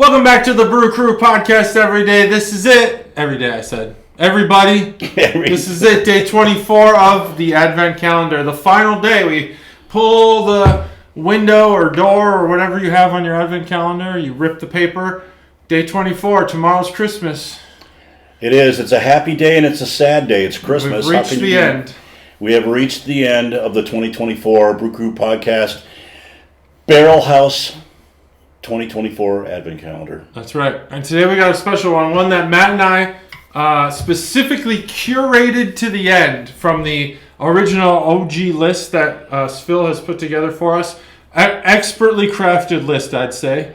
Welcome back to the Brew Crew podcast every day. This is it. Every day I said. Everybody, this is it. Day 24 of the Advent calendar. The final day. We pull the window or door or whatever you have on your Advent calendar. You rip the paper. Day 24. Tomorrow's Christmas. It is. It's a happy day and it's a sad day. It's Christmas. We've reached the end. We have reached the end of the 2024 Brew Crew podcast. Barrel House 2024 Advent calendar. That's right. And today we got a special one that Matt and I specifically curated to the end from the original OG list that SFIL has put together for us. Expertly crafted list, I'd say.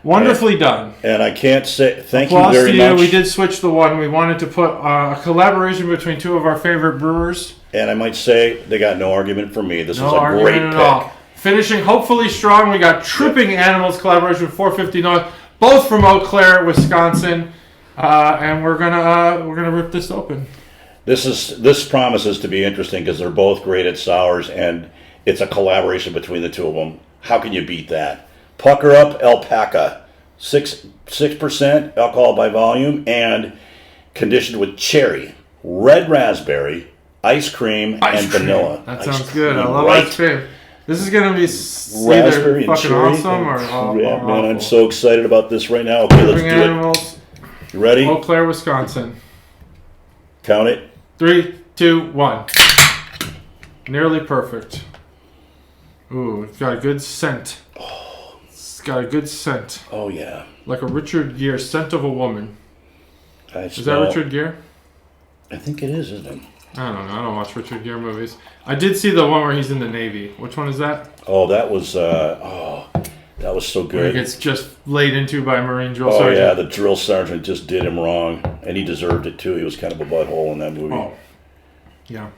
Wonderfully done. And I can't say thank Applause you very to you. much. We did switch the one. We wanted to put a collaboration between two of our favorite brewers. And I might say they got no argument from me. This No was a argument great at pick. all. Finishing hopefully strong. We got Tripping Animals collaboration with 450 North, both from Eau Claire, Wisconsin, and we're gonna rip this open. This promises to be interesting because they're both great at sours, and it's a collaboration between the two of them. How can you beat that? Pucker Up Alpaca, 6% alcohol by volume, and conditioned with cherry, red raspberry, ice cream, and vanilla. That sounds good. I love ice cream. This is going to be Raspberry either and fucking cherry. awesome or Yeah, awful. man, I'm so excited about this right now. Okay, let's do Tripping it. Animals, You ready? Eau Claire, Wisconsin. Count it. 3, 2, 1. Nearly perfect. Ooh, it's got a good scent. It's got a good scent. Oh, yeah. Like a Richard Gere, Scent of a Woman. Is that Richard Gere? I think it is, isn't it? I don't know. I don't watch Richard Gere movies. I did see the one where he's in the Navy. Which one is that? Oh, that was that was so Where he good. gets just laid into by a Marine drill Oh, sergeant. yeah, the drill sergeant just did him wrong, and he deserved it, too. He was kind of a butthole in that movie. Oh. Yeah.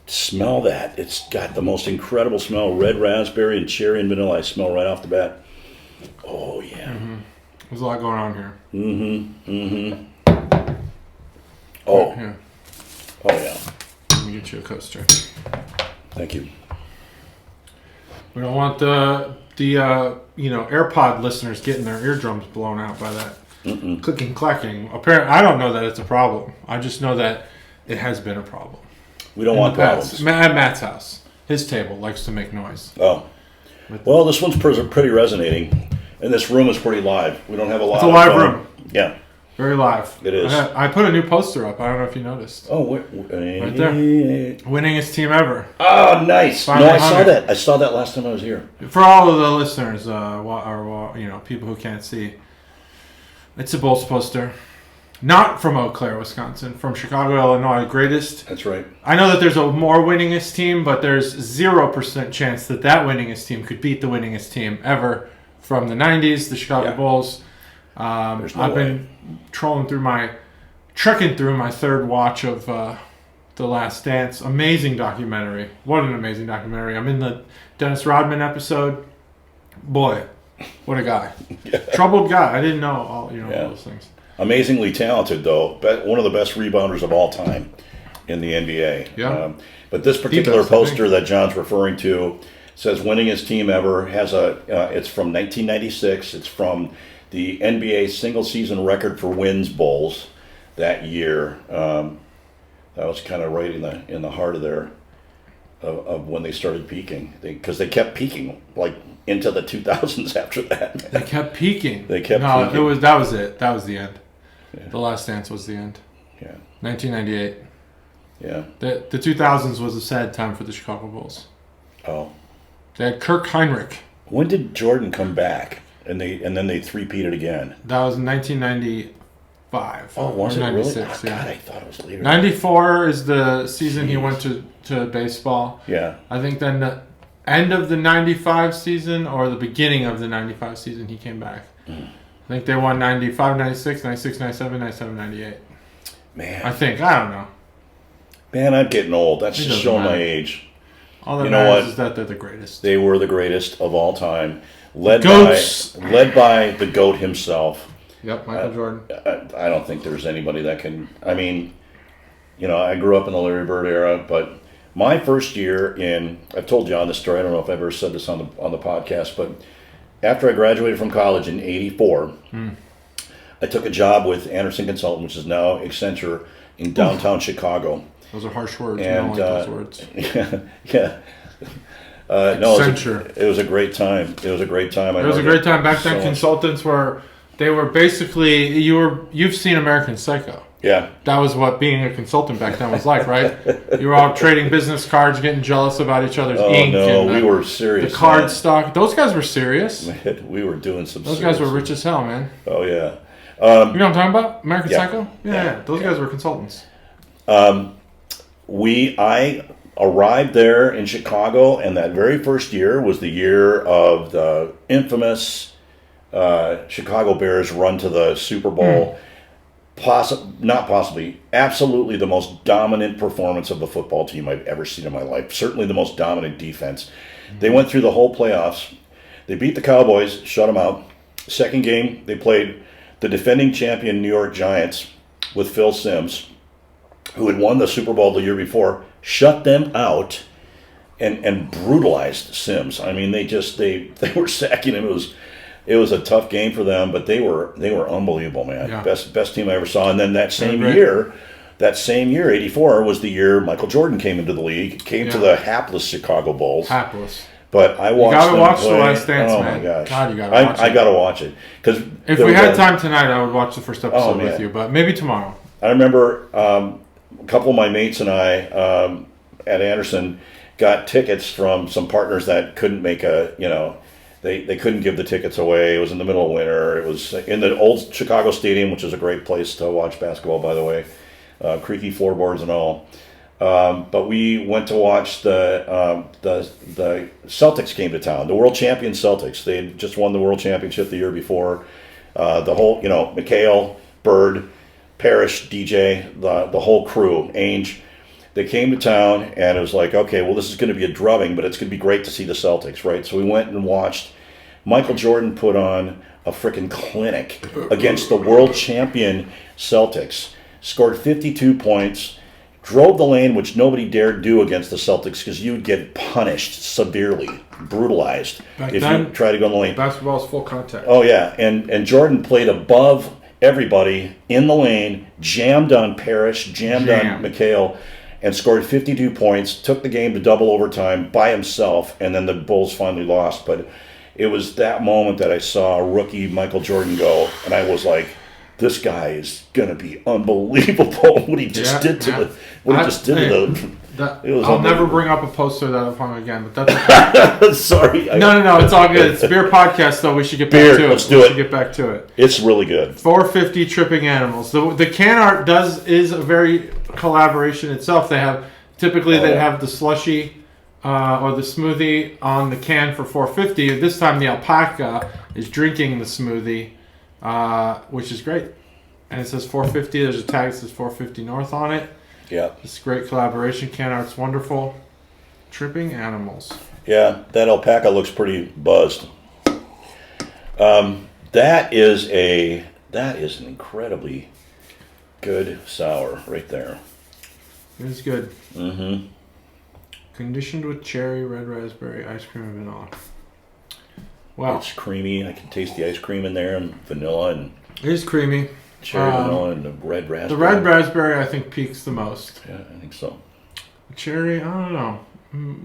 Smell that. It's got the most incredible smell. Red raspberry and cherry and vanilla. I smell right off the bat. Oh, yeah. Mm-hmm. There's a lot going on here. Oh. Here, Oh, yeah. let me get you a coaster. Thank you. We don't want the AirPod listeners getting their eardrums blown out by that clicking clacking. Apparently, I don't know that it's a problem. I just know that it has been a problem. We don't want problems. At Matt's house, his table likes to make noise. Oh. Well, this one's pretty resonating, and this room is pretty live. We don't have a lot. It's a live room. Yeah. Very live. It is. I put a new poster up. I don't know if you noticed. Oh, Right there. Winningest team ever. Oh, nice. Finally No, I hung saw it. that. I saw that last time I was here. For all of the listeners, people who can't see, it's a Bulls poster. Not from Eau Claire, Wisconsin, from Chicago, Illinois. Greatest. That's right. I know that there's a more winningest team, but there's 0% chance that winningest team could beat the winningest team ever from the 90s, the Chicago Bulls. There's no I've way. been trekking through my third watch of The Last Dance. Amazing documentary. What an amazing documentary. I'm in the Dennis Rodman episode. Boy, what a guy. Troubled guy. I didn't know all those things. Amazingly talented, though. One of the best rebounders of all time in the NBA. Yeah. But this particular best, I think. poster that John's referring to says winningest team ever. It's from 1996. It's from the NBA single season record for wins Bulls that year. That was kind of right in the heart of when they started peaking, because they kept peaking like into the 2000s after that. They kept peaking. peaking. That was it. That was the end. Yeah. The Last Dance was the end. Yeah. 1998. Yeah. The 2000s was a sad time for the Chicago Bulls. Oh. They had Kirk Heinrich. When did Jordan come back? And then they three-peated again. That was in 1995. Oh, was it 96, really? Oh, yeah. God, I thought it was later. 94 is the season he went to baseball. Yeah. I think then the end of the 95 season or the beginning of the 95 season he came back. I think they won 95, 96, 96, 97, 97, 98. Man. I don't know. Man, I'm getting old. That's just doesn't showing my matter. age. All that You know matters what? is that they're the greatest. They were the greatest of all time. Led Goats. by the GOAT himself. Yep, Michael Jordan. I don't think there's anybody that can. I mean, I grew up in the Larry Bird era, but my first year I've told John this story. I don't know if I ever said this on the podcast, but after I graduated from college in '84, I took a job with Anderson Consulting, which is now Accenture in downtown Chicago. Those are harsh words. And, We don't like those words. Yeah. Accenture. It was a great time. It was a great time. It was a great time. Back then, consultants were basically, you've seen American Psycho. Yeah. That was what being a consultant back then was like, right? You were all trading business cards, getting jealous about each other's ink. Oh, no, we were serious. The card stock. Those guys were serious. Man, we were doing some Those guys were rich as hell, man. Oh, yeah. You know what I'm talking about? American Yeah. Psycho? Yeah. Those guys were consultants. I arrived there in Chicago, and that very first year was the year of the infamous Chicago Bears run to the Super Bowl. Absolutely the most dominant performance of the football team I've ever seen in my life. Certainly the most dominant defense. They went through the whole playoffs. They beat the Cowboys, shut them out. Second game, they played the defending champion New York Giants with Phil Simms, who had won the Super Bowl the year before, shut them out and brutalized Simms. I mean, they were sacking him. It was a tough game for them, but they were unbelievable, man. Yeah. Best team I ever saw. And then that same year, '84 was the year Michael Jordan came into the league, came to the hapless Chicago Bulls. Hapless. But I watched. You gotta watch play. The Last Dance, oh man. My gosh. God, you gotta watch it. I gotta watch it because if we had time tonight, I would watch the first episode with you, but maybe tomorrow. I remember a couple of my mates and I at Anderson got tickets from some partners that couldn't make they couldn't give the tickets away. It was in the middle of winter. It was in the old Chicago Stadium, which is a great place to watch basketball, by the way. Creaky floorboards and all. But we went to watch the Celtics came to town. The world champion Celtics. They had just won the world championship the year before. The whole, McHale, Bird, Parrish, DJ, the whole crew, Ainge. They came to town, and it was like, okay, well, this is going to be a drubbing, but it's going to be great to see the Celtics, right? So we went and watched. Michael Jordan put on a freaking clinic against the world champion Celtics. Scored 52 points. Drove the lane, which nobody dared do against the Celtics because you would get punished severely, brutalized if you try to go in the lane. Basketball is full contact. Oh, yeah. And Jordan played above everybody in the lane, jammed on Parrish, jammed on McHale, and scored 52 points, took the game to double overtime by himself, and then the Bulls finally lost. But it was that moment that I saw rookie Michael Jordan go, and I was like, this guy is gonna be unbelievable. What he just did to I'll never bring up a poster that I've hung again, but that's okay. Sorry. No, it's all good. It's a beer podcast, though. We should get back to it. Let's do it. Get back to it. It's really good. 450 tripping animals. The can art is a very collaboration itself. They have they have the slushy or the smoothie on the can for 450. This time the alpaca is drinking the smoothie. Which is great. And it says 450. There's a tag that says 450 North on it. Yeah. It's a great collaboration. Can art's wonderful. Tripping animals. Yeah, that alpaca looks pretty buzzed. That is an incredibly good sour right there. It is good. Mm-hmm. Conditioned with cherry, red raspberry, ice cream, and vanilla. Wow. It's creamy. I can taste the ice cream in there and vanilla and it is creamy. Cherry vanilla and the red raspberry. The red raspberry I think peaks the most. Yeah, I think so. Cherry, I don't know.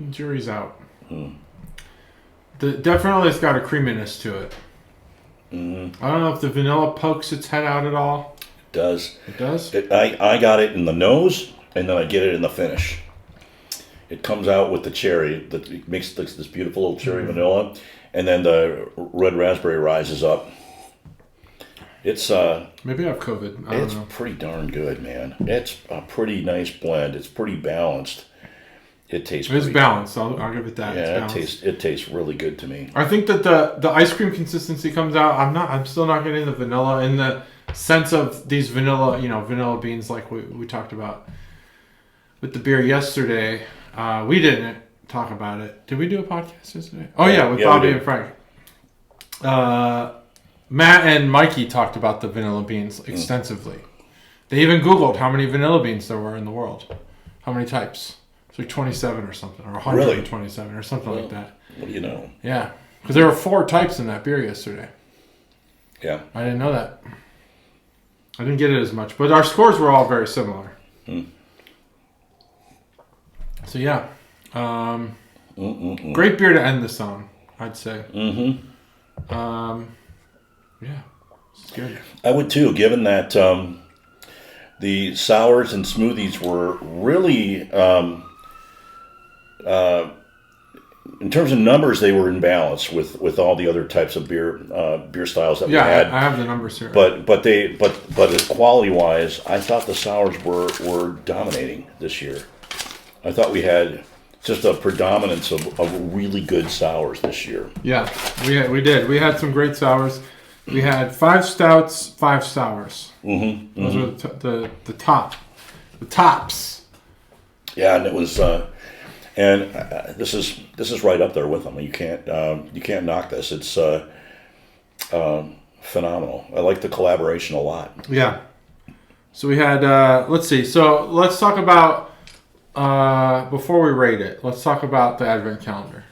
Jury's out. Definitely it's got a creaminess to it. Mm-hmm. I don't know if the vanilla pokes its head out at all. It does. It does? I got it in the nose, and then I get it in the finish. It comes out with the cherry. That makes this beautiful little cherry vanilla, and then the red raspberry rises up. It's maybe I have COVID. I don't know. It's pretty darn good, man. It's a pretty nice blend. It's pretty balanced. It tastes. It's balanced. I'll give it that. Yeah, it tastes really good to me. I think that the ice cream consistency comes out. I'm still not getting the vanilla in the sense of these vanilla beans like we talked about with the beer yesterday. We didn't talk about it. Did we do a podcast yesterday? Oh yeah, with Bobby and Frank. Matt and Mikey talked about the vanilla beans extensively. They even Googled how many vanilla beans there were in the world. How many types? It's like 27 or something, or 127 or something like that. What do you know? Yeah. Because there were 4 types in that beer yesterday. Yeah. I didn't know that. I didn't get it as much. But our scores were all very similar. So, yeah. Great beer to end this on, I'd say. Yeah. It's good. I would too, given that the sours and smoothies were really... in terms of numbers, they were in balance with all the other types of beer styles that we had. I have the numbers here. But quality wise, I thought the sours were dominating this year. I thought we had just a predominance of really good sours this year. Yeah, we did. We had some great sours. We had 5 stouts, 5 sours. Those were the tops. Yeah, and it was. This is right up there with them. You can't knock this. It's phenomenal. I like the collaboration a lot. Yeah. So we had let's see. So let's talk about before we rate it. Let's talk about the advent calendar.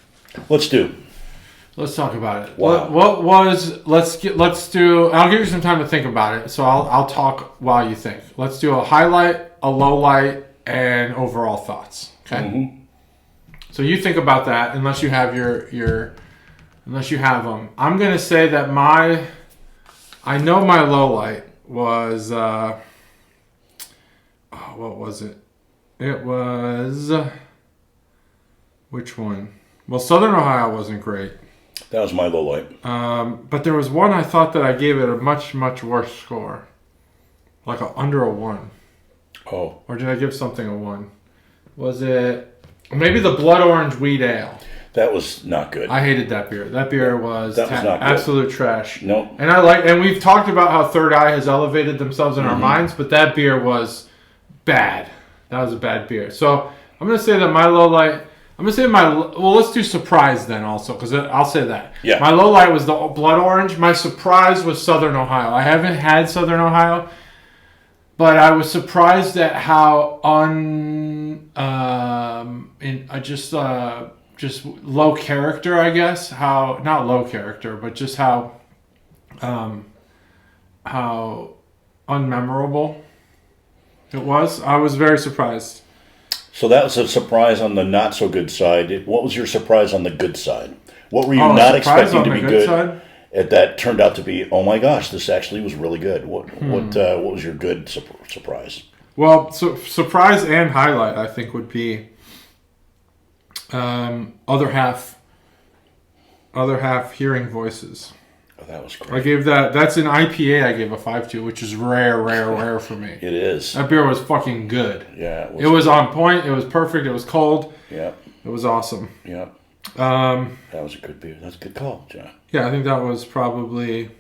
Let's talk about it. Wow. What was? Let's do. I'll give you some time to think about it. So I'll talk while you think. Let's do a highlight, a low light, and overall thoughts. Okay. So you think about that, unless you have unless you have them. I'm gonna say that I know my low light was what was it? It was which one? Well, Southern Ohio wasn't great. That was my low light. But there was one I thought that I gave it a much worse score, like under a 1. Oh. Or did I give something a 1? Was it? Maybe the Blood Orange Wheat Ale. That was not good. I hated that beer. That beer was not good. Absolute trash. No. And we've talked about how Third Eye has elevated themselves in our minds, but that beer was bad. That was a bad beer. So I'm going to say that my low light, let's do surprise then also, because I'll say that. Yeah. My low light was the Blood Orange. My surprise was Southern Ohio. I haven't had Southern Ohio, but I was surprised at how just low character, I guess. How not low character, but just how unmemorable it was. I was very surprised. So that was a surprise on the not so good side. What was your surprise on the good side? What were you not expecting to be good? Side? That turned out to be, oh my gosh, this actually was really good. What was your good surprise? Well, surprise and highlight, I think, would be other half hearing voices. Oh, that was great. I gave that's an IPA I gave a 5 to, which is rare for me. It is. That beer was fucking good. Yeah. It was on point. It was perfect. It was cold. Yeah. It was awesome. Yeah. That was a good beer. That's a good call, John. Yeah, I think that was probably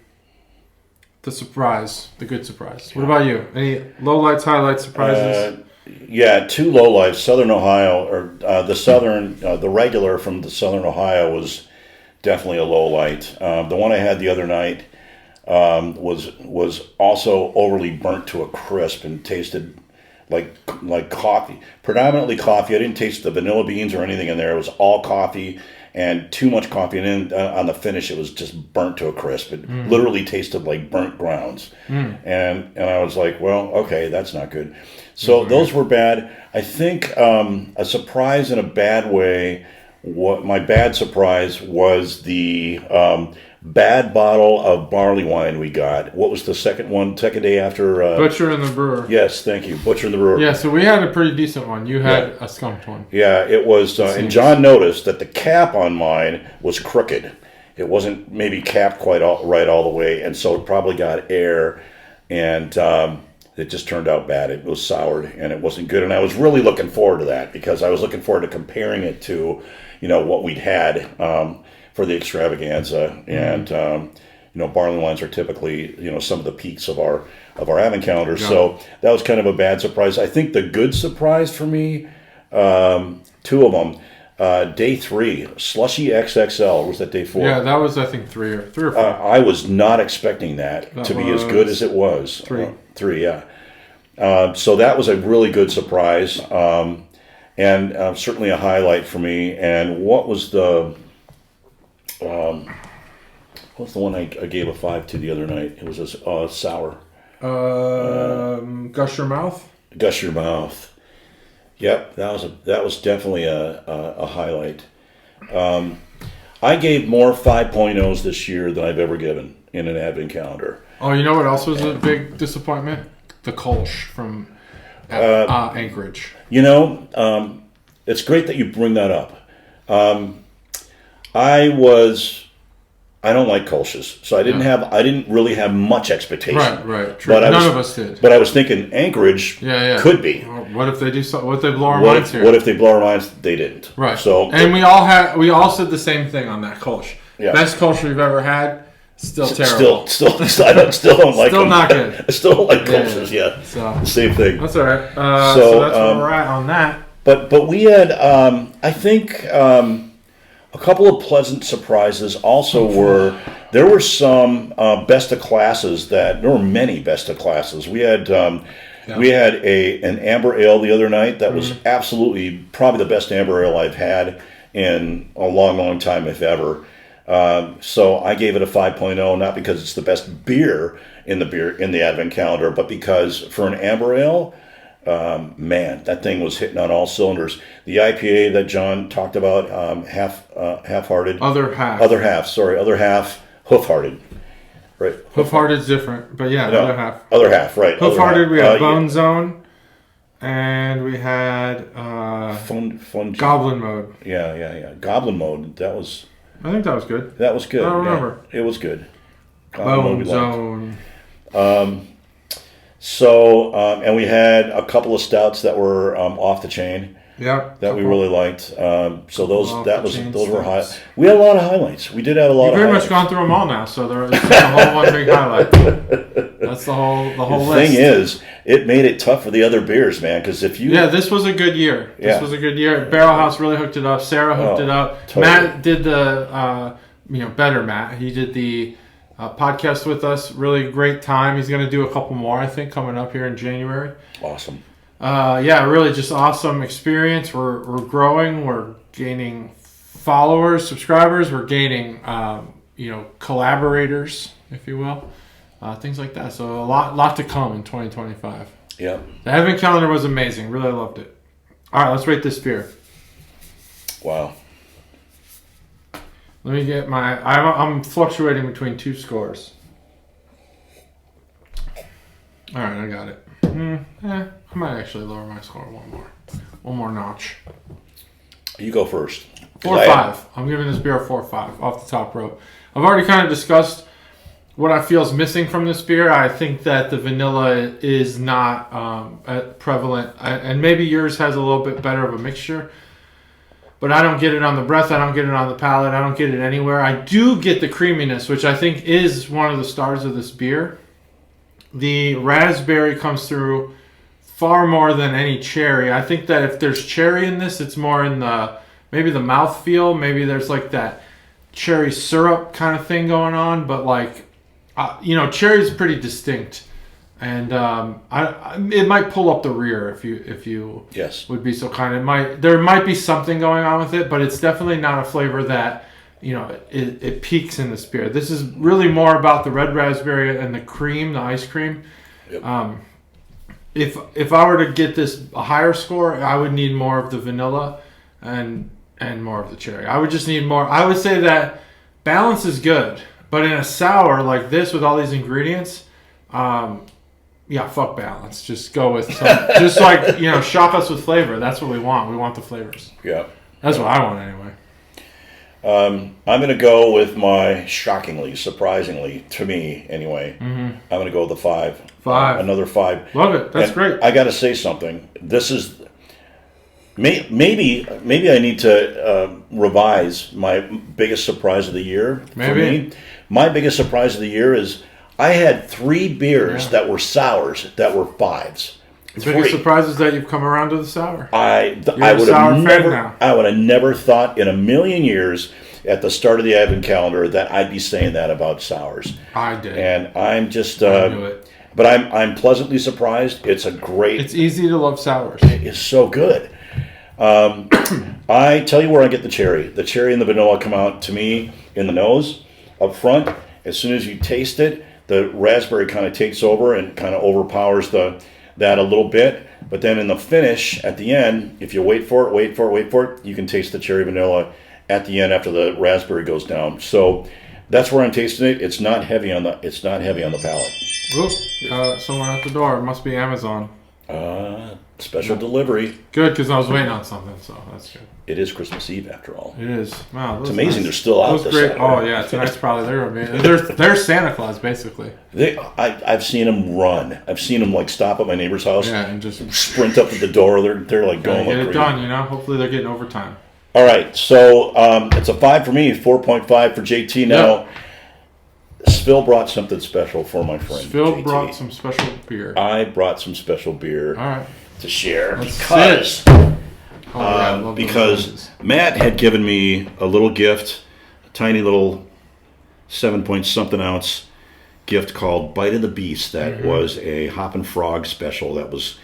the surprise, the good surprise. What about you? Any lowlights, highlights, surprises? Yeah, 2 lowlights. Southern Ohio, or the regular from the Southern Ohio was definitely a lowlight. The one I had the other night was also overly burnt to a crisp and tasted like coffee, predominantly coffee. I didn't taste the vanilla beans or anything in there. It was all coffee and too much coffee. And then on the finish, it was just burnt to a crisp. It literally tasted like burnt grounds. And I was like, well, okay, that's not good. So those were bad. I think a surprise in a bad way. What my bad surprise was the bad bottle of barley wine we got. What was the second one? Second day after Butcher and the Brewer. Yes, thank you, Butcher and the Brewer. Yeah, so we had a pretty decent one. You had a skunked one. Yeah, it was. And John noticed that the cap on mine was crooked. It wasn't maybe capped quite right all the way, and so it probably got air, and it just turned out bad. It was soured, and it wasn't good. And I was really looking forward to that because I was looking forward to comparing it to, what we'd had for the extravaganza. And barley wines are typically some of the peaks of our advent calendar. Yeah. So that was kind of a bad surprise. I think the good surprise for me, 2 of them. Day 3, Slushy XXL. Was that day 4? Yeah, that was, I think, 3 or 4. I was not expecting that to be as good as it was. 3. 3, yeah. So that was a really good surprise, and certainly a highlight for me. And what was the What's the one I gave a 5 to the other night? It was a sour. Gush Your Mouth. Gush Your Mouth. Yep, that was definitely a highlight. I gave more 5.0s this year than I've ever given in an advent calendar. Oh, you know what else was a big disappointment? The Kolsch from Anchorage. You know, it's great that you bring that up. I don't like Kolsch's, so I didn't really have much expectation. Right, true. None of us did. But I was thinking Anchorage could be. What if they do so? What if they blow our minds here? What if they blow our minds? They didn't. Right. So, and we all said the same thing on that Kolsch. Yeah. Best Kolsch we've ever had. Still terrible. Still don't like still them. Not good. I still don't like Kolsch's. Yeah. So, same thing. That's all right. So that's where we're at on that. But we had I think a couple of pleasant surprises also were. There were some best of classes there were many best of classes. We had an amber ale the other night that was absolutely probably the best amber ale I've had in a long time, if ever. So I gave it a 5.0, not because it's the best beer in the advent calendar, but because for an amber ale, man, that thing was hitting on all cylinders. The IPA that John talked about, half-hearted. Other half, Hoof-hearted. Right. Hoof-hearted's different, but yeah, no, other half. Other half, right. Hoof-hearted, we had Bone Zone, and we had Fun Goblin Mode. Yeah. Goblin Mode, I think that was good. That was good. I don't remember. Yeah, it was good. Bone Zone. And we had a couple of stouts that were off the chain. Yep. That we really liked. So those were high. We had a lot of highlights. We did have a lot of highlights. You've pretty much gone through them all now, so there's a whole one big highlight. That's the whole list. The thing is, it made it tough for the other beers, man, because if you... Yeah, this was a good year. This was a good year. Barrel House really hooked it up. Sarah hooked it up. Totally. Matt did the, better Matt. He did the podcast with us. Really great time. He's going to do a couple more, I think, coming up here in January. Awesome. Really just awesome experience. We're growing. We're gaining followers, subscribers. We're gaining, collaborators, if you will. Things like that. So a lot to come in 2025. Yeah. The Advent calendar was amazing. Really loved it. All right, let's rate this beer. Wow. Let me get I'm fluctuating between two scores. All right, I got it. I might actually lower my score one more notch. You go first. 4.5. I'm giving this beer a 4.5 off the top rope. I've already kind of discussed what I feel is missing from this beer. I think that the vanilla is not prevalent, and maybe yours has a little bit better of a mixture. But I don't get it on the breath. I don't get it on the palate. I don't get it anywhere. I do get the creaminess, which I think is one of the stars of this beer. The raspberry comes through far more than any cherry. I think that if there's cherry in this, it's more in maybe the mouthfeel. Maybe there's like that cherry syrup kind of thing going on. But cherry is pretty distinct. And it might pull up the rear if you yes. would be so kind. There might be something going on with it, but it's definitely not a flavor that it peaks in this beer. This is really more about the red raspberry and the cream, the ice cream. Yep. If I were to get this a higher score, I would need more of the vanilla and more of the cherry. I would just need more. I would say that balance is good, but in a sour like this with all these ingredients. Fuck balance. Just go with just shock us with flavor. That's what we want. We want the flavors. Yeah. That's what I want anyway. I'm going to go with my surprisingly, to me anyway, I'm going to go with a 5. 5. Another 5. Love it. That's great. I got to say something. This is, maybe I need to revise my biggest surprise of the year. Maybe. For me. My biggest surprise of the year is I had 3 beers that were sours that were 5s. The biggest surprise is that you've come around to the sour. I would have never thought in a million years at the start of the Advent calendar that I'd be saying that about sours. I did, and I'm just. I knew it. But I'm pleasantly surprised. It's easy to love sours. It's so good. I tell you where I get the cherry. The cherry and the vanilla come out to me in the nose, up front. As soon as you taste it, the raspberry kind of takes over and kind of overpowers that a little bit. But then in the finish, at the end, if you wait for it, you can taste the cherry vanilla at the end after the raspberry goes down. So that's where I'm tasting it. It's not heavy on the palate. Oop, someone at the door. It must be Amazon. Special delivery. Good, because I was waiting on something, so that's good. It is Christmas Eve after all. It is. Wow, it's amazing they're still out this Saturday. Oh yeah, tonight's probably they're Santa Claus basically. I've seen them run. I've seen them like stop at my neighbor's house. Yeah, and just sprint up to the door. They're like going. Get it done, Hopefully they're getting overtime. All right, so it's a 5 for me, 4.5 for JT. Now, SFIL brought something special for my friend. SFIL brought some special beer. I brought some special beer. All right. To share because Matt had given me a little gift, a tiny little 7-point-something ounce gift called Bite of the Beast. That was a Hop and Frog special that was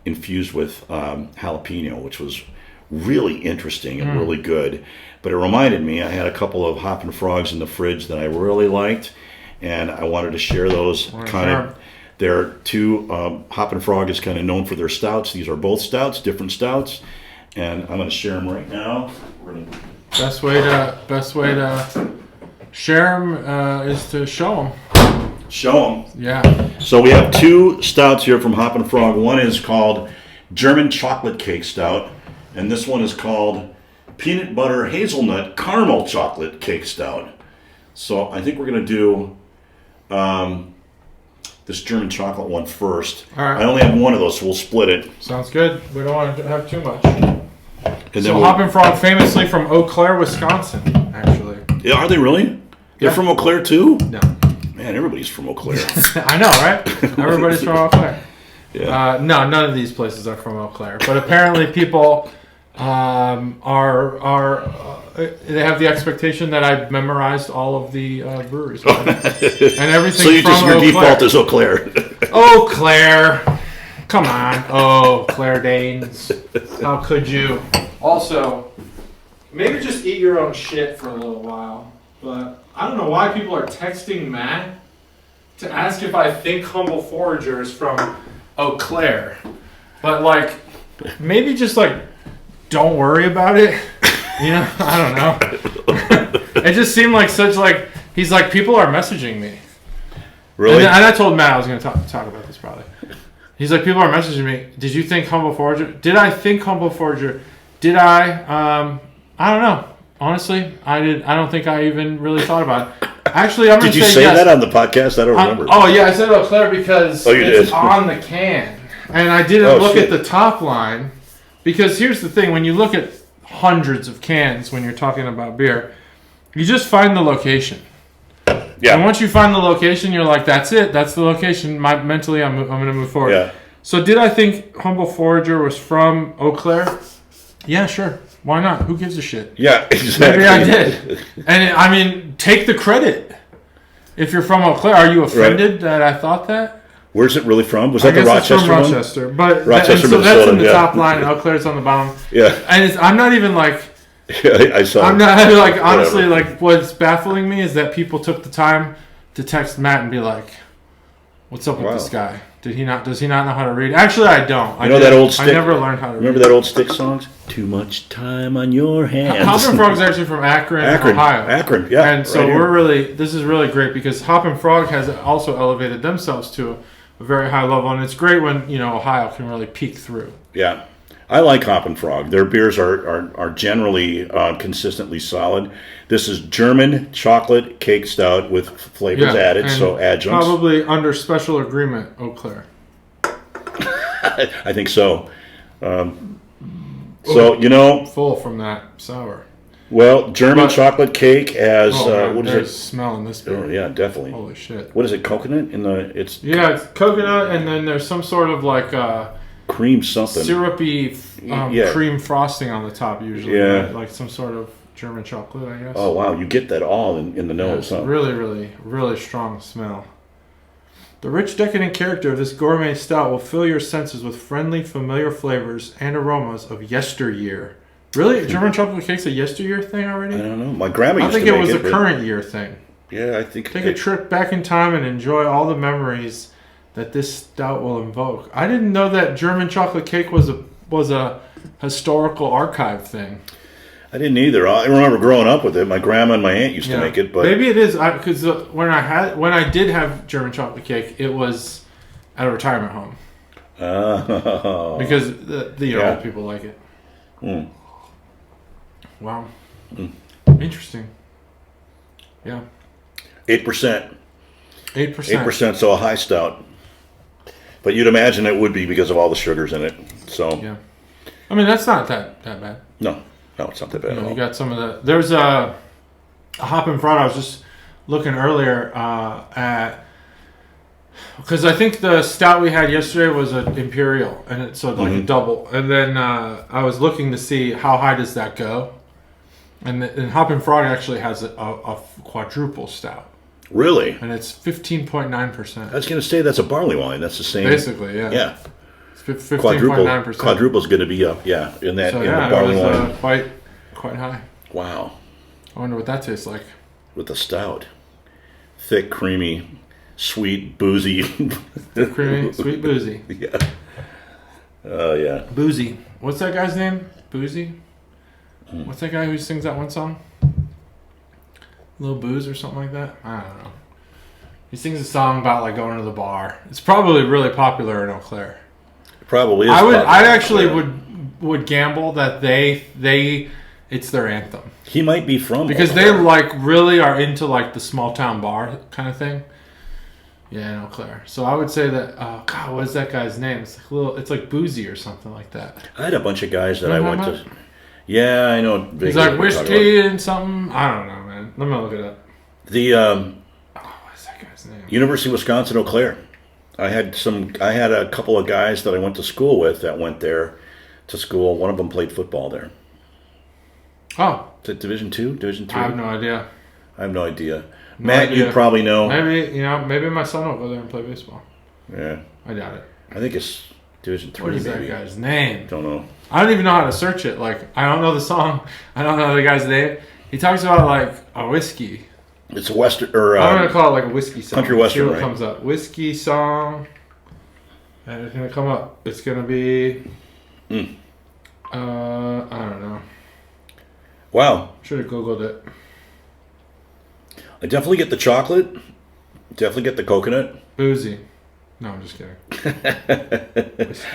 infused with jalapeno, which was really interesting and really good. But it reminded me, I had a couple of Hop and Frogs in the fridge that I really liked, and I wanted to share those There are two. Hop and Frog is kind of known for their stouts. These are both stouts, different stouts, and I'm going to share them right now. Best way to share them is to show them. Show them. Yeah. So we have two stouts here from Hop and Frog. One is called German Chocolate Cake Stout, and this one is called Peanut Butter Hazelnut Caramel Chocolate Cake Stout. So I think we're going to do this German chocolate one first. All right. I only have one of those, so we'll split it. Sounds good. We don't want to have too much. And so Hop and Frog, famously from Eau Claire, Wisconsin, actually. Yeah, are they really? They're from Eau Claire too? No. Man, everybody's from Eau Claire. I know, right? Everybody's from Eau Claire. Yeah. No, none of these places are from Eau Claire. But apparently people they have the expectation that I've memorized all of the breweries and everything. So your Claire. default is Eau Claire. Eau Claire, come on, Eau Claire Danes. How could you? Also, maybe just eat your own shit for a little while. But I don't know why people are texting Matt to ask if I think Humble Forager is from Eau Claire. But maybe just don't worry about it. I don't know. It just seemed like he's like, people are messaging me. Really? And I told Matt I was going to talk about this probably. He's like, people are messaging me. Did you think Humble Forager? Did I think Humble Forager? Did I? I don't know. Honestly, I don't think I even really thought about it. Actually, I'm going to say yes. Did you say that on the podcast? I don't remember. Oh yeah, I said Eau Claire because it's did. on the can, and I didn't look at the top line. Because here's the thing, when you look at hundreds of cans when you're talking about beer, you just find the location. Yeah. And once you find the location, you're like, that's it. That's the location. Mentally, I'm going to move forward. Yeah. So did I think Humble Forager was from Eau Claire? Yeah, sure. Why not? Who gives a shit? Yeah, exactly. Maybe I did. And take the credit. If you're from Eau Claire, are you offended that I thought that? Where's it really from? Was that the Rochester one? It's from Rochester, but Rochester, so that's in the top line. Eau Claire's on the bottom. Yeah, and I'm not even like. Yeah, I saw. I'm not honestly what's baffling me is that people took the time to text Matt and be like, "What's up with this guy? Does he not know how to read?" Actually, I don't. That old stick? I never learned how to read. Remember that old Stick songs? Too much time on your hands. Hop and Frog's actually from Akron, Ohio. Akron, yeah. And so this is really great because Hop and Frog has also elevated themselves to a very high level, and it's great when Ohio can really peek through. Yeah, I like Hop and Frog. Their beers are generally consistently solid. This is German chocolate cake stout with flavors added, so adjuncts. Probably under special agreement, Eau Claire. I think so. Full from that sour. Well, German chocolate cake has what is it? Smell in this beer. Oh, yeah, definitely. Holy shit! What is it? Coconut in the? It's coconut, and then there's some sort of cream something syrupy cream frosting on the top usually. Yeah, right? Like some sort of German chocolate, I guess. Oh wow, you get that all in the nose. It's really, really, really strong smell. The rich, decadent character of this gourmet stout will fill your senses with friendly, familiar flavors and aromas of yesteryear. Really? German chocolate cake's a yesteryear thing already? I don't know. My grandma used to make it. I think it was a current year thing. Yeah, I think. Take a trip back in time and enjoy all the memories that this stout will invoke. I didn't know that German chocolate cake was a historical archive thing. I didn't either. I remember growing up with it. My grandma and my aunt used to make it, but maybe it is because when I did have German chocolate cake, it was at a retirement home. Oh. Because the old people like it. Mm. Wow. Interesting. Yeah. 8%. 8%. 8%, so a high stout. But you'd imagine it would be because of all the sugars in it. So yeah. I mean, that's not that bad. No, it's not that bad at all. You got some of the... There's a hop in front. I was just looking earlier at... Because I think the stout we had yesterday was an imperial, and it's so like a double. And then I was looking to see how high does that go. And Hoppin' Frog actually has a quadruple stout. Really? And it's 15.9%. I was going to say that's a barley wine. That's the same. Basically, yeah. Yeah. It's 15.9%. Quadruple's going to be up, in that so, in the barley wine. Quite high. Wow. I wonder what that tastes like. With the stout, thick, creamy, sweet, boozy. Creamy, sweet, boozy. Yeah. Oh yeah. Boozy. What's that guy's name? Boozy. What's that guy who sings that one song? Lil Booze or something like that? I don't know. He sings a song about like going to the bar. It's probably really popular in Eau Claire. It probably is. I actually would gamble that it's their anthem. He might be from because they like really are into like the small town bar kind of thing. Yeah, in Eau Claire. So I would say that. God, what is that guy's name? It's like Boozy or something like that. I had a bunch of guys that I went to. Yeah, I know. He's like whiskey and something. I don't know, man. Let me look it up. What's that guy's name? University of Wisconsin, Eau Claire. I had a couple of guys that I went to school with that went there to school. One of them played football there. Oh. Is it Division 2? Division 3? I have no idea. Matt, you probably know. Maybe my son will go there and play baseball. Yeah. I doubt it. I think it's Division 3. What is that guy's name? Don't know. I don't even know how to search it. Like, I don't know the song. I don't know the guy's name. He talks about like a whiskey. It's a western or I'm gonna call it like a whiskey song. Country western, see what right? comes up. Whiskey song, and it's gonna come up. It's gonna be. I don't know. Wow. Should have googled it. I definitely get the chocolate. Definitely get the coconut. Boozy. No, I'm just kidding.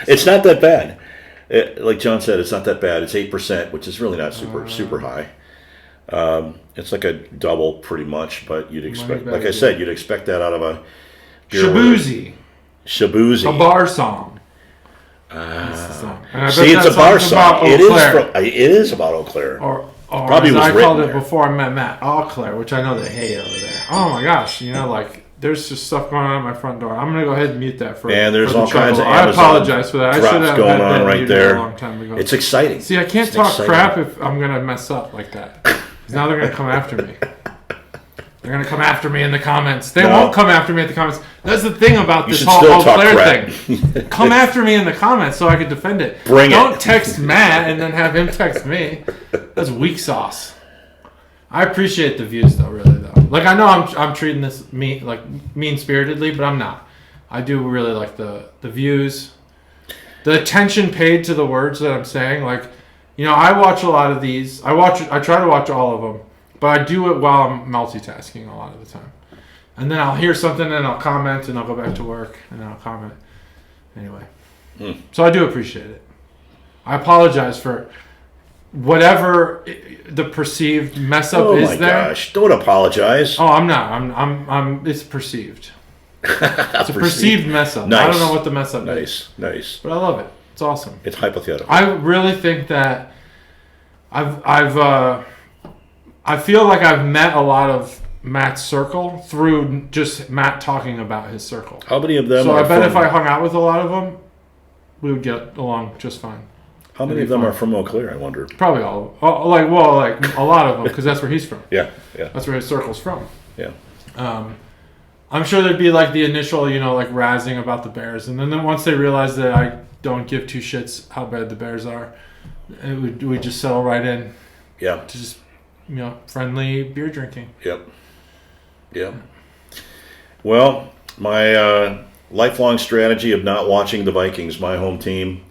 It's not that bad. Like John said, it's not that bad. It's 8%, which is really not super high. It's like a double pretty much, but you'd expect, like I said, you'd expect that out of a Shaboozy. Shaboozy. A bar song. That's the song. See, it's a bar song. It is about Eau Claire. Or probably as was I called it there before I met Matt, Eau Claire, which I know they hate over there. Oh my gosh, like there's just stuff going on at my front door. I'm gonna go ahead and mute that for. And there's for all kinds of I Amazon apologize for that. I should have going had on that right there. a long time ago. It's exciting. See, I can't talk crap if I'm gonna mess up like that. Because now they're gonna come after me. They're gonna come after me in the comments. They won't come after me in the comments. That's the thing about this whole Eau Claire thing. Come after me in the comments so I can defend it. Don't text Matt and then have him text me. That's weak sauce. I appreciate the views though, really though. Like I know I'm treating this mean-spiritedly, but I'm not. I do really like the views, the attention paid to the words that I'm saying. Like, I watch a lot of these. I try to watch all of them, but I do it while I'm multitasking a lot of the time. And then I'll hear something and I'll comment and I'll go back to work and I'll comment. Anyway, so I do appreciate it. I apologize for whatever the perceived mess up is there. Oh my gosh! Don't apologize. Oh, I'm not. I'm. It's perceived. It's a perceived mess up. Nice. I don't know what the mess up is. Nice. But I love it. It's awesome. It's hypothetical. I really think that I feel like I've met a lot of Matt's circle through just Matt talking about his circle. How many of them? So I bet if I hung out with a lot of them, we would get along just fine. How many of them are from Eau Claire, I wonder? Probably all of them. Like a lot of them, because that's where he's from. Yeah. That's where his circle's from. Yeah. I'm sure there'd be like the initial, like razzing about the Bears, and then once they realize that I don't give two shits how bad the Bears are, we just settle right in. Yeah. To just friendly beer drinking. Yep. Well, my lifelong strategy of not watching the Vikings, my home team,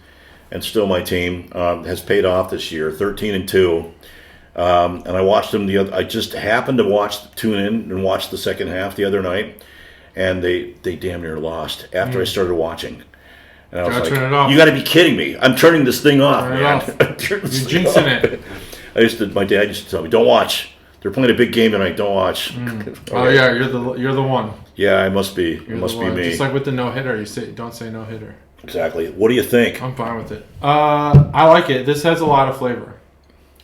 and still my team, has paid off this year. 13-2. And I watched them I just happened to tune in and watch the second half the other night, and they damn near lost after I started watching. And I was like, turn it off. "You got to be kidding me! I'm turning this thing off, Turn it man. off. You're jinxing it." My dad used to tell me, "Don't watch. They're playing a big game tonight. Don't watch." Oh yeah, you're the one. Yeah, I must be. It must be me. Just like with the no hitter, don't say no hitter. Exactly. What do you think? I'm fine with it. I like it. This has a lot of flavor.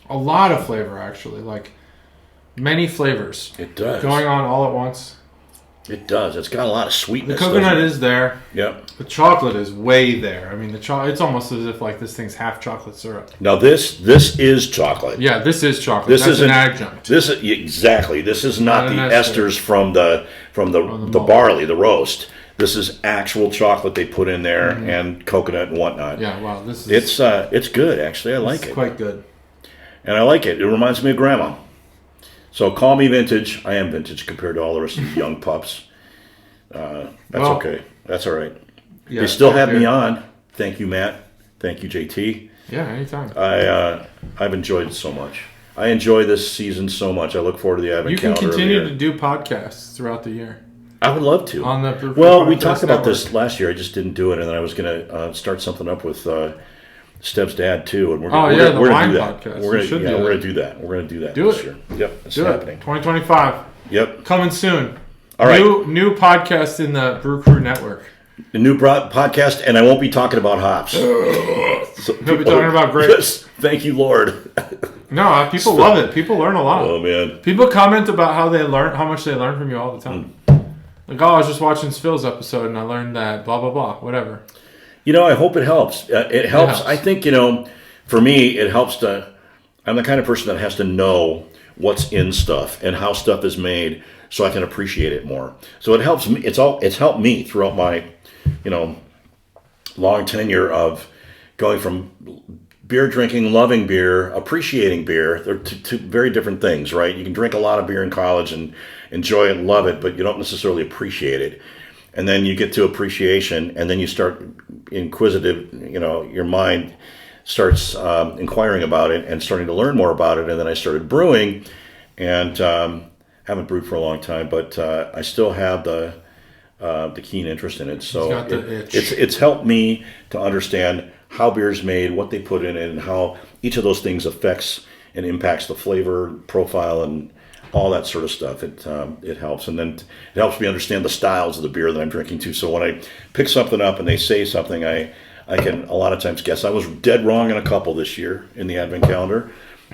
A lot of flavor, actually. Like, many flavors. It does. Going on all at once. It does. It's got a lot of sweetness. The coconut is there. Yep. The chocolate is way there. I mean, it's almost as if like this thing's half chocolate syrup. Now this is chocolate. Yeah, this is chocolate. This That's is an adjunct. This is exactly. This is not the esters from the malt. barley, the roast. This is actual chocolate they put in there and coconut and whatnot. Yeah. Wow. This is. It's good actually. I like it. Quite good. And I like it. It reminds me of Grandma. So call me vintage. I am vintage compared to all the rest of you young pups. That's okay. That's all right. Yeah, they still have me on. Thank you, Matt. Thank you, JT. Yeah, anytime. I've enjoyed it so much. I enjoy this season so much. I look forward to the advent calendar. You can continue to do podcasts throughout the year. I would love to. On the well, we talked about this last year. I just didn't do it, and then I was going to start something up with Stev's dad too, and we're going to do that. Podcast. We're going to do that. We're going to do that this year. Yep, it's happening. 2025. Yep, coming soon. All right, new podcast in the Brew Crew Network. A new podcast, and I won't be talking about hops. So we'll be talking about grapes. Yes, thank you, Lord. No, people love it. People learn a lot. Oh man, people comment about how much they learn from you all the time. Like, I was just watching SFIL's episode and I learned that blah blah blah, whatever. I hope it helps. It helps. I think, for me, it helps I'm the kind of person that has to know what's in stuff and how stuff is made so I can appreciate it more. So it helps me. It's helped me throughout my, long tenure of going from beer drinking, loving beer, appreciating beer. They're two very different things, right? You can drink a lot of beer in college and enjoy it and love it, but you don't necessarily appreciate it. And then you get to appreciation, and then you start inquisitive, your mind starts inquiring about it and starting to learn more about it. And then I started brewing, and haven't brewed for a long time, but I still have the keen interest in it. So it's helped me to understand how beer is made, what they put in it, and how each of those things affects and impacts the flavor profile and all that sort of stuff. It helps, and then it helps me understand the styles of the beer that I'm drinking too. So when I pick something up and they say something, I can a lot of times guess. I was dead wrong in a couple this year in the advent calendar,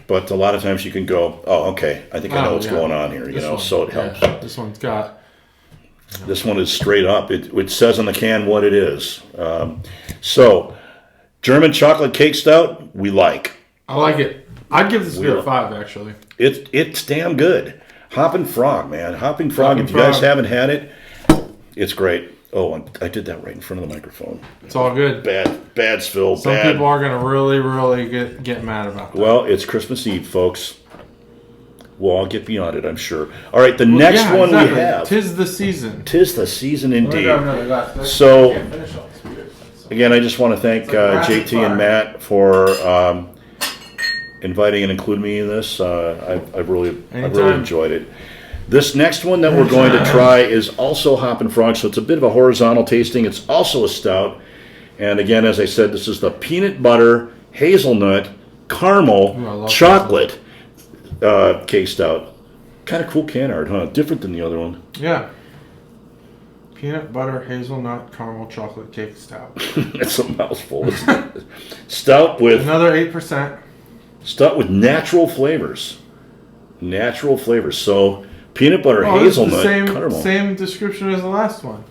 but a lot of times you can go, oh, okay, I think I know what's going on here. So it helps. This one's got. This one is straight up. It says on the can what it is. So German chocolate cake stout, we like. I like it. I'd give this beer a 5, actually. It's damn good. Hoppin' Frog, man. Hopping Frog. If you guys haven't had it, it's great. Oh, I did that right in front of the microphone. It's all good. Bad SFIL. Some people are going to really, really get mad about that. Well, it's Christmas Eve, folks. We'll all get beyond it, I'm sure. All right, next one we have. Tis the season. Tis the season indeed. So, again, I just want to thank JT and Matt for inviting and including me in this. I've really enjoyed it. This next one that we're going to try is also Hoppin' Frog, so it's a bit of a horizontal tasting. It's also a stout. And again, as I said, this is the peanut butter, hazelnut, caramel, chocolate cake stout. Kind of cool can art, huh? Different than the other one. Yeah. Peanut butter, hazelnut, caramel, chocolate cake stout. That's a mouthful. Stout with... Another 8%. Stout with natural flavors. Natural flavors. So, peanut butter, hazelnut, caramel. Same description as the last one.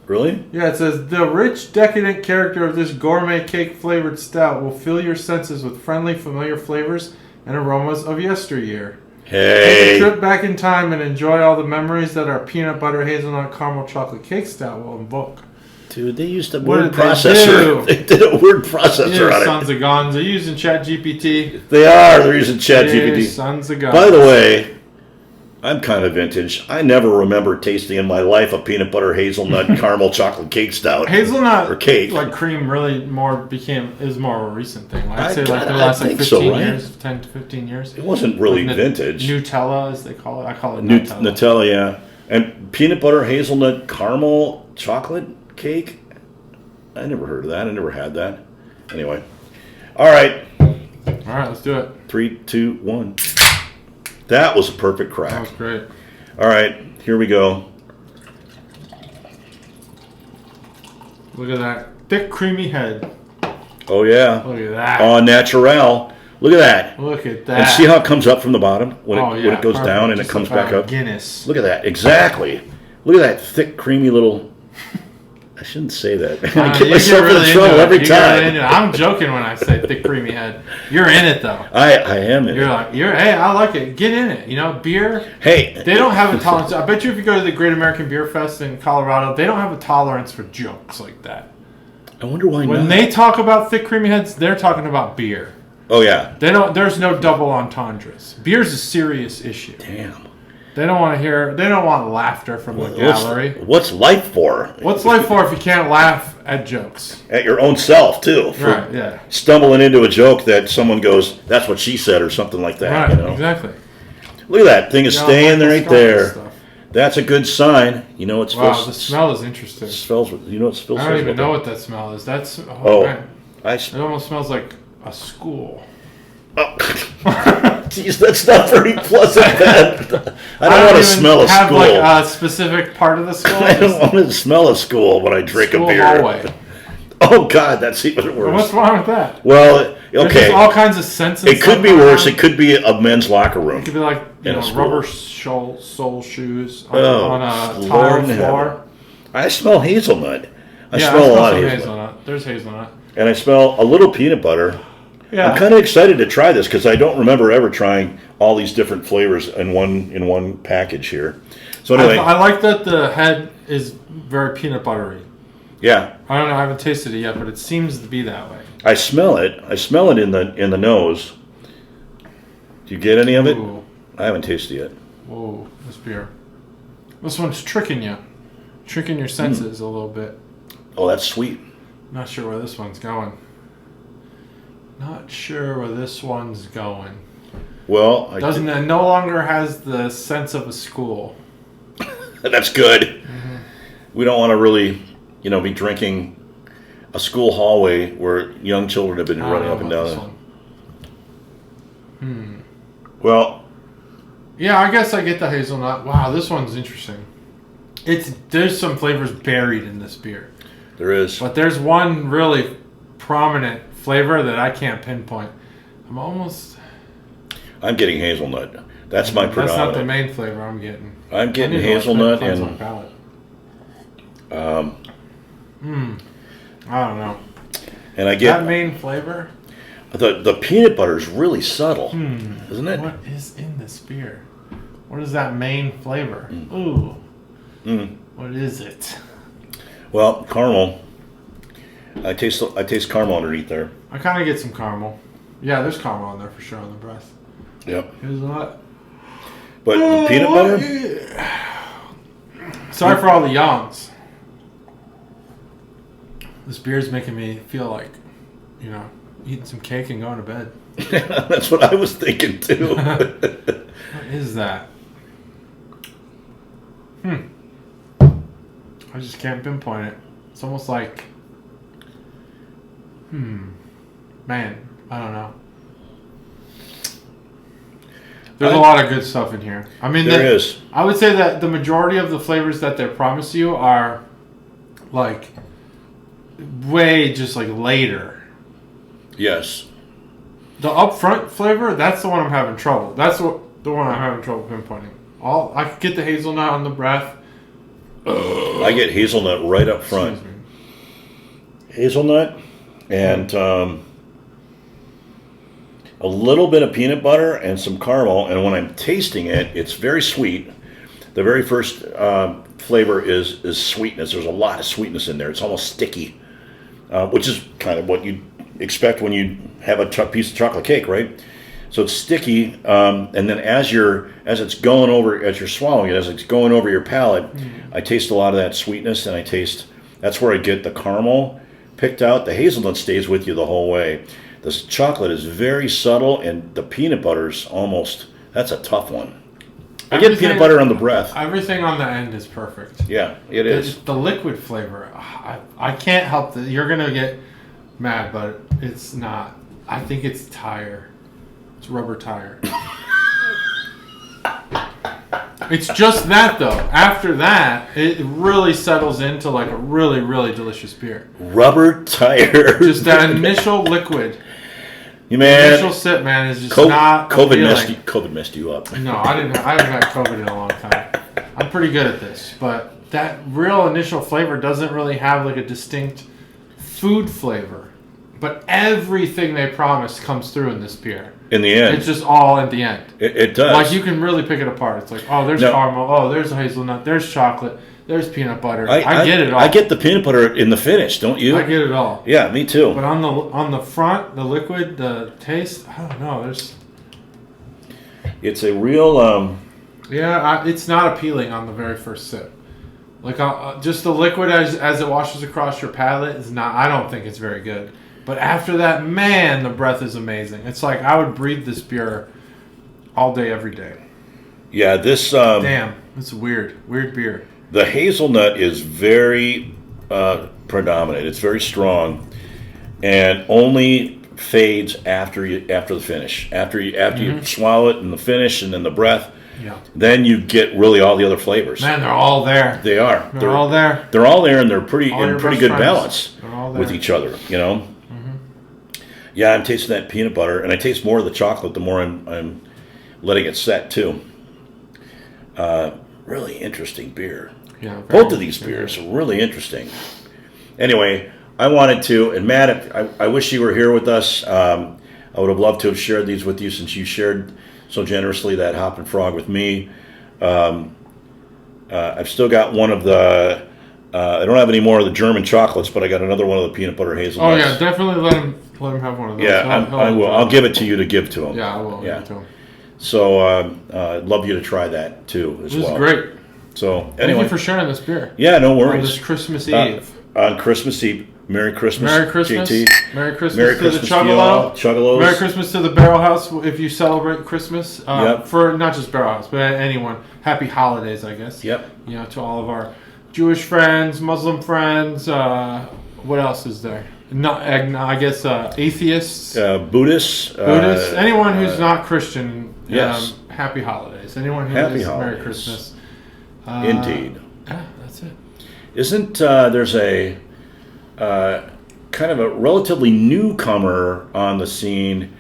Really? Yeah, it says, the rich, decadent character of this gourmet cake-flavored stout will fill your senses with friendly, familiar flavors and aromas of yesteryear. Hey. Take a trip back in time and enjoy all the memories that our peanut butter hazelnut caramel chocolate cake stout will invoke. Dude, they used a What word did they processor. do? They did a word processor You're on it. sons of guns. They're using ChatGPT. They are. They're using ChatGPT. Sons of guns. By the way, I'm kind of vintage. I never remember tasting in my life a peanut butter hazelnut caramel chocolate cake stout. Hazelnut or cake. like cream really is more of a recent thing. I'd say I the last like 15 so, right? years, 10 to 15 years. It wasn't really Like vintage. Nutella, as they call it. I call it Nutella. Nutella, yeah. And peanut butter hazelnut caramel chocolate cake? I never heard of that. I never had that. Anyway. All right. All right, let's do it. 3, 2, 1. That was a perfect crack. That was great. All right, here we go. Look at that thick, creamy head. Oh, yeah. Look at that. Au naturel. Look at that. Look at that. And see how it comes up from the bottom when Oh, it goes perfect. down and it Just comes like back a up? Guinness. Look at that. Exactly. Look at that thick, creamy little... I shouldn't say that. I get myself in trouble every time. I'm joking when I say thick, creamy head. You're in it, though. I am in You're it. like, hey, I like it. Get in it. You know, beer. Hey. They don't have a tolerance. I bet you if you go to the Great American Beer Fest in Colorado, they don't have a tolerance for jokes like that. I wonder why When not. they talk about thick, creamy heads, they're talking about beer. Oh, yeah. They don't. There's no double entendres. Beer's a serious issue. Damn. They don't want to hear. They don't want laughter from the gallery. What's life for? What's life for if you can't laugh at jokes? At your own self, too. For Right. Yeah. stumbling into a joke that someone goes, that's what she said, or something like that. Right. You know? Exactly. Look at that thing is Yeah, staying Michael right Scott there. stuff. That's a good sign. You know it's Wow, supposed the smell is interesting. smells. You know what smells? I don't even know what that smell is. That's man. It almost smells like a school. Oh, jeez, that's not very pleasant. I don't want to smell a have school. Like a specific part of the school. I don't want to smell a school when I drink a School beer. hallway. Oh God, that's even worse. What's wrong with that? Well, There's okay. just all kinds of scents. It could be worse. It could be a men's locker room. It could be like in a school. rubber sole shoes on a Lord tile in floor. heaven. I smell hazelnut. I Yeah, smell a lot some of hazelnut. There's hazelnut. And I smell a little peanut butter. Yeah. I'm kind of excited to try this because I don't remember ever trying all these different flavors in one package here. So anyway, I like that the head is very peanut buttery. yeah, I don't know. I haven't tasted it yet, but it seems to be that way. I smell it. I smell it in the nose. Do you get any of it? Ooh. I haven't tasted it. Whoa, this beer. This one's tricking you. Tricking your senses a little bit. Oh, that's sweet. Not sure where this one's going. Not sure where this one's going. Well, It no longer has the sense of a school. that's good. Mm-hmm. We don't want to really, be drinking a school hallway where young children have been running up and down. Well, yeah, I guess I get the hazelnut. Wow, this one's interesting. There's some flavors buried in this beer. there is. But there's one really prominent flavor that I can't pinpoint. I'm getting hazelnut. That's my predominant. That's not the main flavor I'm getting. I'm getting hazelnut and I don't know. And I get that main flavor. the peanut butter is really subtle, isn't it? What is in this beer? What is that main flavor? Ooh. What is it? Well, caramel. I taste caramel underneath there. I kind of get some caramel. Yeah, there's caramel in there for sure on the breath. Yep. Hazelnut. But the peanut butter? Yeah. Sorry for all the yawns. This beer's making me feel like, eating some cake and going to bed. That's what I was thinking too. What is that? I just can't pinpoint it. It's almost like, man, I don't know. There's a lot of good stuff in here. I mean, there is. I would say that the majority of the flavors that they promise you are, like, way just like later. Yes. The upfront flavor, that's the one I'm having trouble. That's the one I'm having trouble pinpointing. I could get the hazelnut on the breath. I get hazelnut right up front. Hazelnut and a a little bit of peanut butter and some caramel, and when I'm tasting it, it's very sweet. The very first flavor is sweetness. There's a lot of sweetness in there. It's almost sticky, which is kind of what you expect when you have a piece of chocolate cake, right? So it's sticky, and then as you're swallowing it, as it's going over your palate, I taste a lot of that sweetness, and that's where I get the caramel picked out. The hazelnut stays with you the whole way. The chocolate is very subtle, and the peanut butter's that's a tough one. I get peanut butter on the breath. Everything on the end is perfect. Yeah, it is. The liquid flavor, I can't help that. You're going to get mad, but it's not. I think it's tire. It's rubber tire. It's just that, though. After that, it really settles into like a really, really delicious beer. Rubber tire. Just that initial liquid. You man, initial sip, man, is just not COVID messed you up. No, I didn't. I haven't had COVID in a long time. I'm pretty good at this, but that real initial flavor doesn't really have like a distinct food flavor. But everything they promised comes through in this beer. In the end, it's just all at the end. It does. Like you can really pick it apart. It's like, oh, there's caramel. Oh, there's hazelnut. There's chocolate. There's peanut butter. I get it all. I get the peanut butter in the finish, don't you? I get it all. Yeah, me too. But on the front, the liquid, the taste, I don't know. It's a real. It's not appealing on the very first sip. Like just the liquid as it washes across your palate is not. I don't think it's very good. But after that, man, the breath is amazing. It's like I would breathe this beer all day, every day. Yeah, this. Damn, it's weird beer. The hazelnut is very predominant. It's very strong, and only fades after the finish. After you swallow it in the finish and then the breath. Yeah. Then you get really all the other flavors. Man, they're all there. They are. They're all there. They're all there, and they're pretty good friends. balance with each other. You know. Mm-hmm. Yeah, I'm tasting that peanut butter, and I taste more of the chocolate the more I'm letting it set too. Really interesting beer. Yeah. Both of these beers are really interesting. Anyway, I wanted to, and Matt, I wish you were here with us. I would have loved to have shared these with you since you shared so generously that Hoppin' Frog with me. I've still got one of the. I don't have any more of the German chocolates, but I got another one of the peanut butter hazelnuts. Oh yeah, definitely let him have one of those. Yeah, I will. I'll give it to you to give to him. Yeah, I will. Yeah. Give it to him. So I'd love you to try that too as well. This is great. So Thank anyway, you for sharing this beer. Yeah, no worries. On this Christmas Eve. On Christmas Eve. Merry Christmas, Merry Christmas. JT. Merry Christmas Merry to Christmas the Chuggalos. Chuggalos. Merry Christmas to the Barrel House if you celebrate Christmas. Yep. For not just Barrel House, but anyone. Happy holidays, I guess. Yep. You know, to all of our Jewish friends, Muslim friends. What else is there? I guess atheists. Buddhists. Anyone who's not Christian. Yes. Happy holidays. Anyone who happy is holidays. Merry Christmas. Indeed. Yeah, that's it. Isn't there's a kind of a relatively newcomer on the scene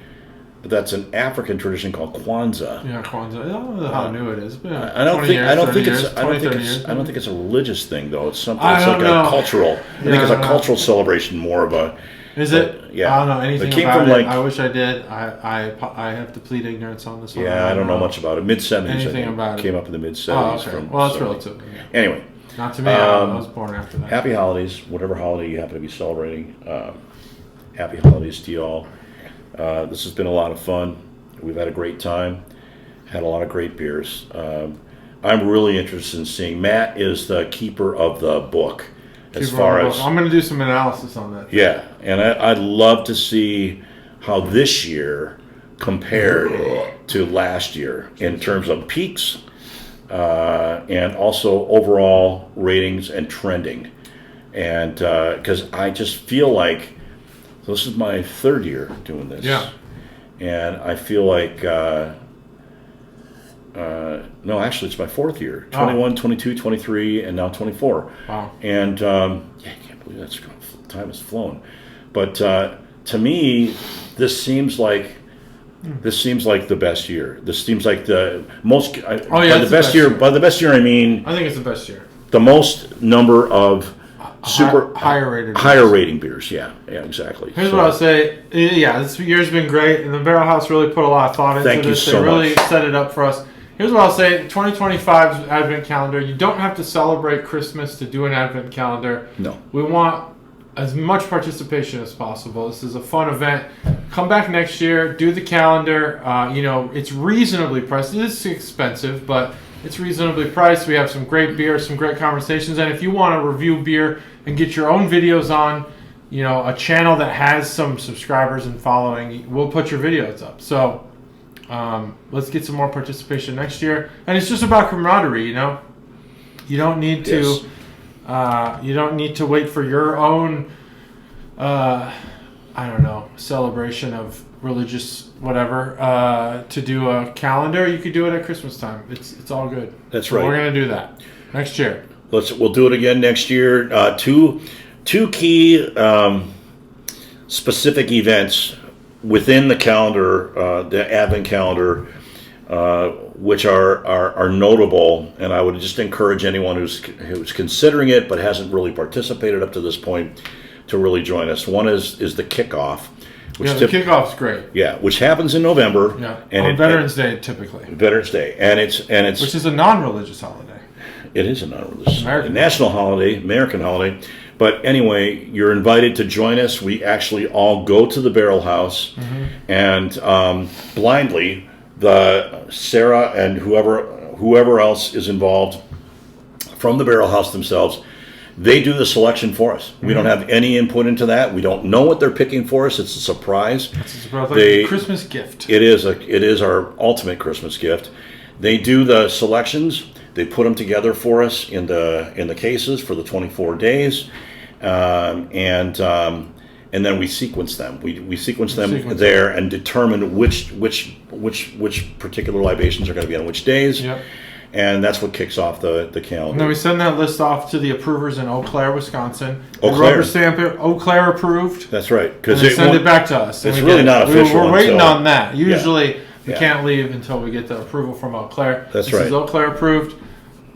that's an African tradition called Kwanzaa. Yeah, Kwanzaa. I don't know how new it is. I don't think it's a religious thing though. It's something. It's like a cultural. I think it's a cultural celebration more of a. Is it? Yeah. I don't know anything about it. I wish I did. I have to plead ignorance on this one. Yeah, I don't know much about it. Mid-70s. Anything about it? Came up in the mid-70s. Oh, okay. Well, that's relative. Yeah. Anyway. Not to me. I was born after that. Happy holidays, whatever holiday you happen to be celebrating. Happy holidays to you all. This has been a lot of fun. We've had a great time. Had a lot of great beers. I'm really interested in seeing. Matt is the keeper of the book. As far as I'm going to do some analysis on that. Yeah, and I'd love to see how this year compared to last year in terms of peaks and also overall ratings and trending. And because I just feel like this is my third year doing this. Yeah. And I feel like no, actually, it's my fourth year. 21, 22, 23, and now 24. Wow. And I can't believe time has flown. But to me, this seems like the best year. This seems like the most. By the best year, I mean. I think it's the best year. The most number of higher rating beers. Yeah, exactly. Here's what I'll say. Yeah, this year's been great, and the Barrel House really put a lot of thought into this. They really set it up for us. Here's what I'll say. 2025's Advent Calendar. You don't have to celebrate Christmas to do an Advent Calendar. No. We want as much participation as possible. This is a fun event. Come back next year. Do the calendar. It's reasonably priced. It is expensive, but it's reasonably priced. We have some great beer, some great conversations. And if you want to review beer and get your own videos on, a channel that has some subscribers and following, we'll put your videos up. So let's get some more participation next year. And it's just about camaraderie, You don't need to. Yes. You don't need to wait for your own, celebration of religious whatever to do a calendar. You could do it at Christmas time. It's all good. That's right. We're gonna do that next year. We'll do it again next year. Two key specific events within the calendar, the Advent calendar, which are notable, and I would just encourage anyone who's considering it but hasn't really participated up to this point to really join us. One is the kickoff. The kickoff's great. Yeah, which happens in November. Yeah, and on Veterans Day typically. Veterans Day, and it's which is a non-religious holiday. It is a non-religious national holiday, American holiday. But anyway, you're invited to join us. We actually all go to the Barrel House, and blindly, Sarah and whoever else is involved from the Barrel House themselves, they do the selection for us. We don't have any input into that. We don't know what they're picking for us. It's a surprise. It's a surprise, like a Christmas gift. It is our ultimate Christmas gift. They do the selections. They put them together for us in the cases for the 24 days, and then we sequence them. We sequence them there and determine which particular libations are going to be on which days. Yep. And that's what kicks off the calendar. And then we send that list off to the approvers in Eau Claire, Wisconsin. Eau Claire. Rubber stamp it. Eau Claire approved. That's right. Because they send it back to us. It's really not official. We're waiting on that. Usually we can't leave until we get the approval from Eau Claire. That's right. This is Eau Claire approved.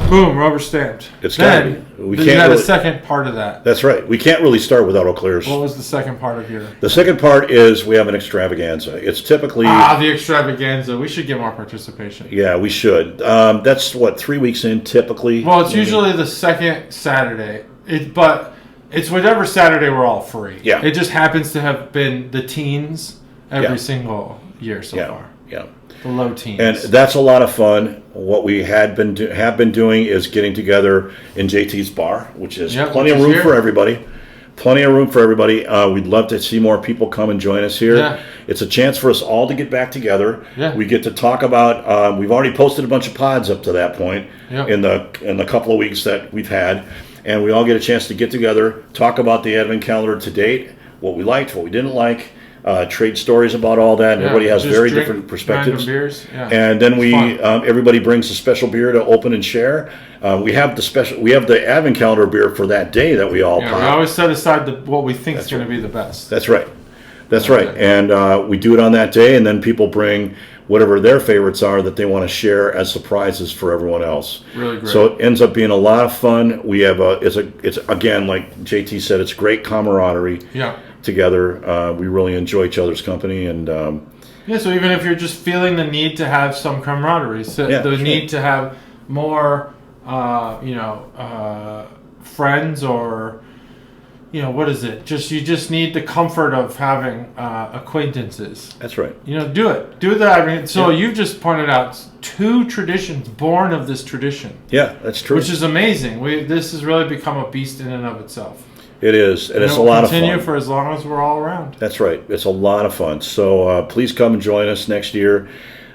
Boom, rubber stamped. It's got to be. We had a second part of that. That's right. We can't really start without Eau Claire's. What was the second part of your? The second part is we have an extravaganza. It's typically the extravaganza. We should get more participation. Yeah, we should. That's 3 weeks in typically. Well, it's usually the second Saturday. But it's whatever Saturday we're all free. Yeah. It just happens to have been the teens every single year so far. Yeah. The low teens. And that's a lot of fun. What we have been doing is getting together in JT's bar, which is plenty of room for everybody. Plenty of room for everybody. We'd love to see more people come and join us here. Yeah. It's a chance for us all to get back together. Yeah. We get to talk about. We've already posted a bunch of pods up to that point in the couple of weeks that we've had, and we all get a chance to get together, talk about the Advent calendar to date, what we liked, what we didn't like. Trade stories about all that, and everybody has very different perspectives. Beers. Yeah. And then everybody brings a special beer to open and share. We have the Advent calendar beer for that day that we all pop. We always set aside what we think is going to be the best. That's right. That's right. And we do it on that day, and then people bring whatever their favorites are that they want to share as surprises for everyone else. Really great. So it ends up being a lot of fun. We have it's again, like JT said, it's great camaraderie. Yeah. Together, we really enjoy each other's company, and so even if you're just feeling the need to have some camaraderie, need to have more, friends, or what is it? You just need the comfort of having acquaintances. That's right. Do that. You've just pointed out 2 traditions born of this tradition. Yeah, that's true. Which is amazing. This has really become a beast in and of itself. It is, and it's a lot of fun. Continue for as long as we're all around. That's right. It's a lot of fun. So please come and join us next year.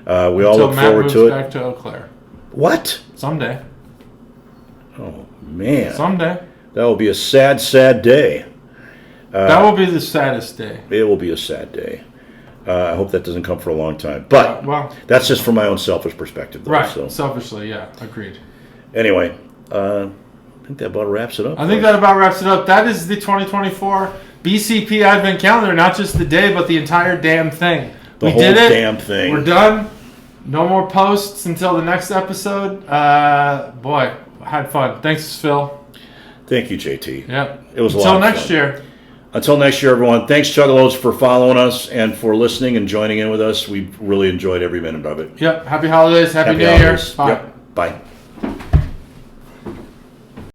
We all look forward to it. Back to Eau Claire. What? Someday. Oh man. Someday. That will be a sad, sad day. That will be the saddest day. It will be a sad day. I hope that doesn't come for a long time. But that's just from my own selfish perspective, though. Right. So. Selfishly, yeah. Agreed. Anyway. I think that about wraps it up. That is the 2024 BCP Advent Calendar. Not just the day, but the entire damn thing. We did it. Damn thing. We're done. No more posts until the next episode. Boy, had fun. Thanks, Phil. Thank you, JT. Yep. It was a Until lot of next fun. year. Until next year, everyone. Thanks, Chuggalos, for following us and for listening and joining in with us. We've really enjoyed every minute of it. Yep. Happy holidays. Happy New Year. holidays. Bye. Yep. Bye.